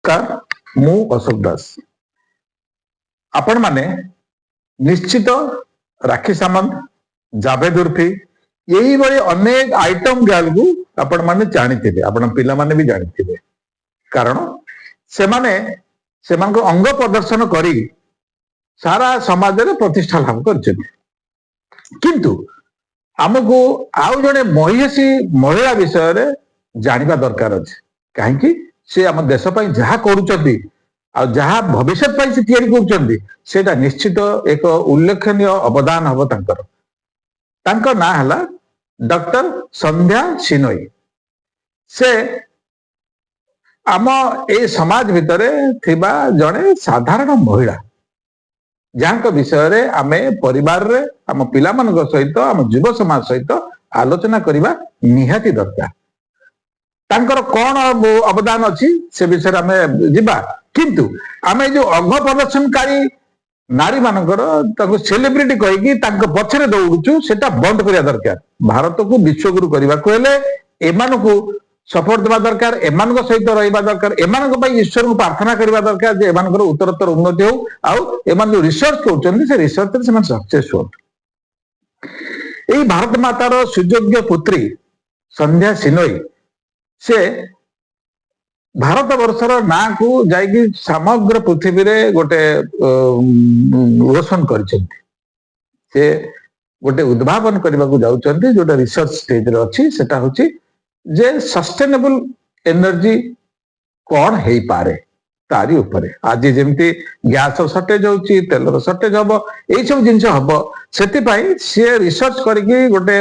नमस्कार मु अशोक दास आपण माने निश्चित राखी सामंत जावेद उर्फी यही बड़े अनेक आइटम गर्ल को आपण माने जानी आपण पिला माने भी जानी कारण से माने अंग प्रदर्शन करी सारा समाज रे प्रतिष्ठा लाभ कर किंतु आमको आउ जड़े महिषी महिला विषय रे जानिबा दरकार अछि कहीं से आम देश जहा करा भविष्य से तैयारी कर निश्चित एक उल्लेखनीय अवदान हम तांकर ना है डॉक्टर संध्या सिनोई से आम ए समाज भितर थिबा जड़े साधारण महिला जहाँ विषय रे आमे परिवार रे आम पिला मान सहित आम युव समाज सहित आलोचना करने निहाती दरकार तांकर कौन अवदान अच्छी से विषय में जीवा किंतु आमे जो अंग प्रदर्शनकारी नारी मानकर सेलिब्रिटी कहीकि पछरे दौड़ुचु सेटा बंद करिया दरकार भारत को विश्वगुरु करने को हेले एमान को सपोर्ट देवा दरकार एमान सहित रहिबा दरकार एमान पई ईश्वर को प्रार्थना करबा दरकार जे एमान उत्तरोत्तर उन्नति हो आउ एमान जो रिसर्च करछन से रिसर्च रे सेमान सक्सेस हो एई भारत मातार सुयोग्य पुत्री संध्या सिनोई से भारत वर्षर ना को जाइए समग्र पृथ्वी रे गोटे रोशन कर गोटे उद्भावन करने को जाउछन्ति जोटा रिसर्च स्टेज रे अछि सेटा होछि जे सस्टेनेबल एनर्जी कौन हेई पारे तारी ऊपर आज जेमती गैस शॉर्टेज होछि तेलर शॉर्टेज हबो एई सब जिंस हबो सेति पई से रिसर्च करके गोटे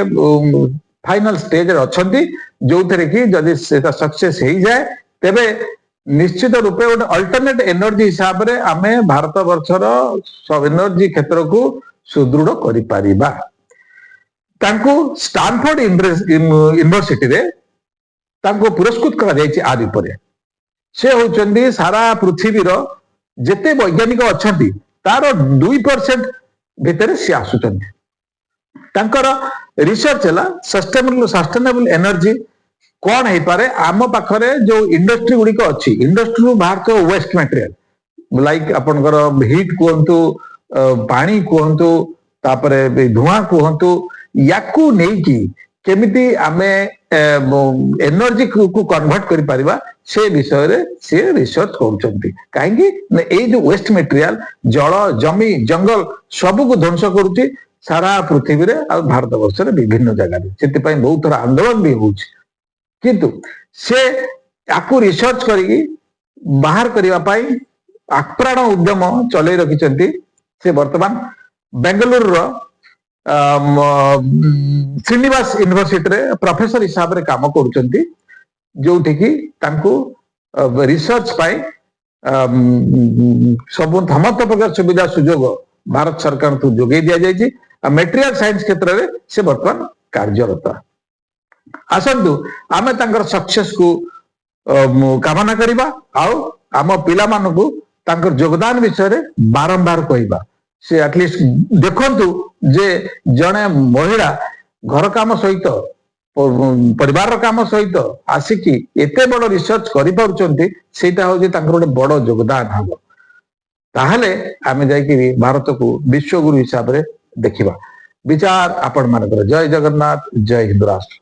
फाइनल स्टेज रे अछन्ति जो थे कि जदि सक्सेस हो जाए तेबे निश्चित रूपे गोटे अल्टरनेट एनर्जी हिसाब रे आमे भारत वर्षर सब एनर्जी क्षेत्र को सुदृढ़ करि परिबा तांको स्टैनफोर्ड यूनिवर्सिटी रे तांको पुरस्कृत करा जायछि आदि परे से होचंदी सारा पृथ्वी रो जेते वैज्ञानिक अछंती तार 2% भितर से आसुचंती तांकर रिसर्च है सस्टेनेबल एनर्जी कौन है पारे आम पाखरे जो इंडस्ट्री गुड़िक अच्छी इंडस्ट्री बाहर तो वेस्ट मटेरियल लाइक आपनकर हीट कहतु पानी कहतु तापरे धुआं कहतु याकू नहीं केमिति आमे एनर्जी को कन्वर्ट करि परिबा से विषय रे से रिसर्च करूचंती काहेकि ए जो वेस्ट मटेरियल जल जमी जंगल सब को ध्वंस करूची सारा पृथ्वी रे और भारत वर्ष रे विभिन्न जगह से बहुत थोड़ा आंदोलन भी होउची किंतु से आकु रिसर्च करी बाहर करबा पाई आप्राण उद्यम चलै रखिचंती से वर्तमान बेंगलुरु रो श्रीनिवास यूनिवर्सिटी रे प्रोफेसर हिसाब रे काम करूचंती जोठी की तांको रिसर्च पाई सब समस्त प्रकार सुविधा सुजोग भारत सरकार तो जोगे दिया जायछि मेटेरियल साइंस क्षेत्र में से बर्तमान कार्यरत आसतु आमे तांकर सक्सेस को कामना करिबा आउ आम पिला मानकु तांकर योगदान विषय रे बारंबार कहिबा से एटलिस्ट देखंतु जे जने महिला घर काम सहित परिवार काम सहित आसिकी एते बड़ रिसर्च करि पारुचंती सेटा हो जे तांकर गोटे बड़ योगदान हबो ताहले आमे जाइकि भारत को विश्वगुरु हिसाब रे देखिबा विचार आपण मानकर जय जगन्नाथ जय हिंदू राष्ट्र।